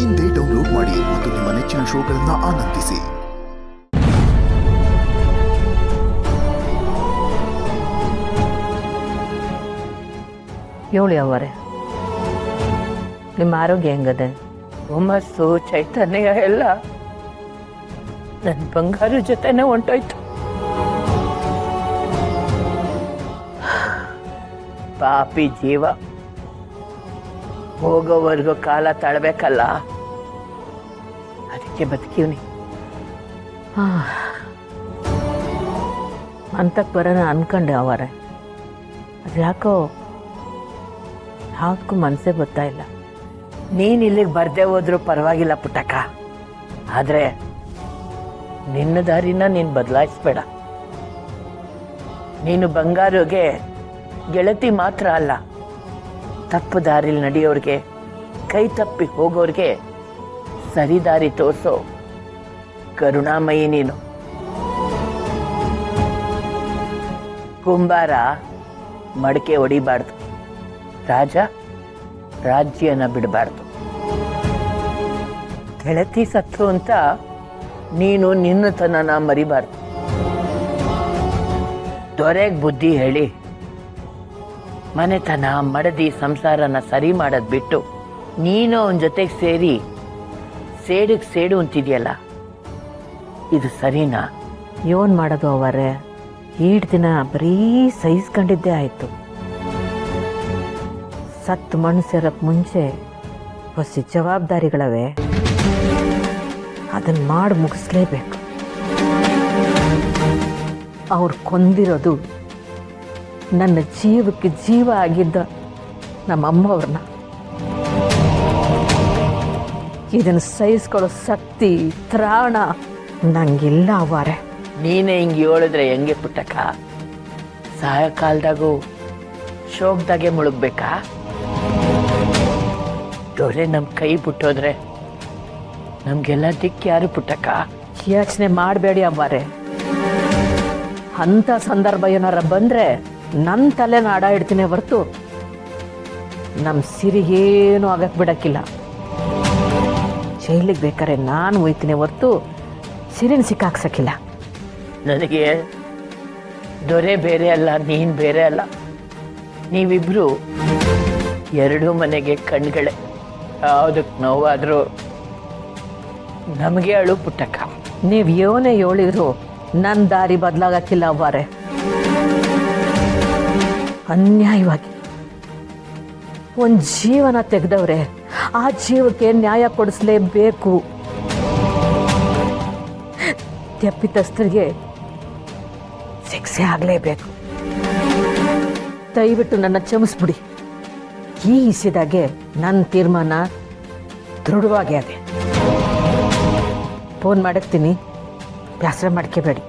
ಇಂದೇ ಡೌನ್ಲೋಡ್ ಮಾಡಿ ಮತ್ತು ನಿಮ್ಮ ನೆಚ್ಚಿನ ಶೋಗಳನ್ನು ಆನಂದಿಸಿ. ಹೇಳಿ ಅವರೇ, ನಿಮ್ಮ ಆರೋಗ್ಯ ಹೆಂಗದೆ? ಹುಮ್ಮಸ್ಸು ಚೈತನ್ಯ ಎಲ್ಲ ನನ್ನ ಬಂಗಾರ ಜೊತೆನೆ ಹೊಂಟೋಯ್ತು. ಪಾಪಿ ಜೀವ ಹೋಗೋವರೆಗೂ ಕಾಲ ತಳ್ಬೇಕಲ್ಲ, ಅದಕ್ಕೆ ಬದುಕಿವ್ನಿ. ಅಂತಕ್ಕೆ ಬರೋಣ ಅನ್ಕೊಂಡೆ ಅವರೇ, ಅದು ಯಾಕೋ ಯಾಕೂ ಮನಸ್ಸೇ ಬರ್ತಾ ಇಲ್ಲ. ನೀನು ಇಲ್ಲಿಗೆ ಬರ್ದೇ ಹೋದ್ರೂ ಪರವಾಗಿಲ್ಲ ಪುಟ್ಟಕ್ಕ, ಆದರೆ ನಿನ್ನ ದಾರಿನ ನೀನು ಬದಲಾಯಿಸ್ಬೇಡ. ನೀನು ಬಂಗಾರಿಗೆ ಗೆಳತಿ ಮಾತ್ರ ಅಲ್ಲ, ತಪ್ಪು ದಾರಿಲಿ ನಡೆಯೋರಿಗೆ, ಕೈ ತಪ್ಪಿ ಹೋಗೋರಿಗೆ ಸರಿ ದಾರಿ ತೋರಿಸೋ ಕರುಣಾಮಯಿ ನೀನು. ಕುಂಬಾರ ಮಡಕೆ ಹೊಡಿಬಾರ್ದು, ರಾಜ ರಾಜ್ಯನ ಬಿಡಬಾರ್ದು. ಗೆಳತಿ ಸತ್ರು ಅಂತ ನೀನು ನಿನ್ನತನನ ಮರಿಬಾರ್ದು. ದೊರೆಗೆ ಬುದ್ಧಿ ಹೇಳಿ ಮನೆತನ ಮಡದಿ ಸಂಸಾರನ ಸರಿ ಮಾಡೋದು ಬಿಟ್ಟು ನೀನು ಅವನ ಜೊತೆಗೆ ಸೇರಿ ಸೇಡಿಗೆ ಸೇಡು ಅಂತಿದೆಯಲ್ಲ, ಇದು ಸರಿನಾ? ಏನ್ ಮಾಡೋದು ಅವರೇ, ಈಡ್ ದಿನ ಬರೀ ಸಹಿಸ್ಕೊಂಡಿದ್ದೇ ಆಯ್ತು. ಸತ್ತು ಮಣ್ಣು ಸೇರಕ್ಕೆ ಮುಂಚೆ ಹೊಸ ಜವಾಬ್ದಾರಿಗಳವೆ, ಅದನ್ನು ಮಾಡಿ ಮುಗಿಸ್ಲೇಬೇಕು. ಅವ್ರು ಕೊಂದಿರೋದು ನನ್ನ ಜೀವಕ್ಕೆ ಜೀವ ಆಗಿದ್ದ ನಮ್ಮಮ್ಮವ್ರನ್ನ. ಇದನ್ನು ಸಹಿಸ್ಕೊಳ್ಳೋ ಶಕ್ತಿ ತ್ರಾಣ ನಂಗಿಲ್ಲ ಅವರೇ. ನೀನೇ ಹಿಂಗೆ ಹೇಳಿದ್ರೆ ಹೆಂಗೆ ಪುಟ್ಟಕ್ಕ? ಸಾಯಂಕಾಲದಾಗೂ ಶೋಕದಾಗೆ ಮುಳುಗ್ಬೇಕಾ? ದೊರೆ ನಮ್ಮ ಕೈ ಬಿಟ್ಟೋದ್ರೆ ನಮಗೆಲ್ಲ ದಿಕ್ಕು ಯಾರು ಪುಟ್ಟಕ್ಕ? ಯೋಚನೆ ಮಾಡಬೇಡಿ ಅಮ್ಮಾರೆ. ಅಂಥ ಸಂದರ್ಭ ಏನಾರ ಬಂದರೆ ನನ್ನ ತಲೆನ ಅಡ ಇಡ್ತೀನಿ ಹೊರತು ನಮ್ಮ ಸಿರಿಗೇನು ಆಗಕ್ಕೆ ಬಿಡಕ್ಕಿಲ್ಲ. ಜೈಲಿಗೆ ಬೇಕಾರೆ ನಾನು ಹೋಯ್ತೀನಿ ಹೊರತು ಸಿರಿನ ಸಿಕ್ಕಾಕ್ಸಕ್ಕಿಲ್ಲ. ನನಗೆ ದೊರೆ ಬೇರೆ ಅಲ್ಲ, ನೀನು ಬೇರೆ ಅಲ್ಲ. ನೀವಿಬ್ರು ಎರಡೂ ಮನೆಗೆ ಕಣ್ಗಳೇ. ಯಾವುದಕ್ಕೆ ನೋವಾದರೂ ನಮಗೆ ಅಳು ಪುಟ್ಟಕ್ಕ. ನೀವು ಯೋನೇ ಹೇಳಿದ್ರು ನನ್ನ ದಾರಿ ಬದಲಾಗಕ್ಕಿಲ್ಲ ಅವ್ವಾರೆ. ಅನ್ಯಾಯವಾಗಿ ಒಂದು ಜೀವನ ತೆಗೆದವ್ರೆ, ಆ ಜೀವಕ್ಕೆ ನ್ಯಾಯ ಕೊಡಿಸ್ಲೇಬೇಕು. ತಪ್ಪಿತಸ್ಥರಿಗೆ ಶಿಕ್ಷೆ ಆಗಲೇಬೇಕು. ದಯವಿಟ್ಟು ನನ್ನ ಕ್ಷಮಿಸ್ಬಿಡಿ. ಈ ಇಸಿದಾಗೆ ನನ್ನ ತೀರ್ಮಾನ ದೃಢವಾಗಿ ಅದೇ. ಫೋನ್ ಮಾಡಿರ್ತೀನಿ, ಬೇಸರ ಮಾಡ್ಕೋಬೇಡಿ.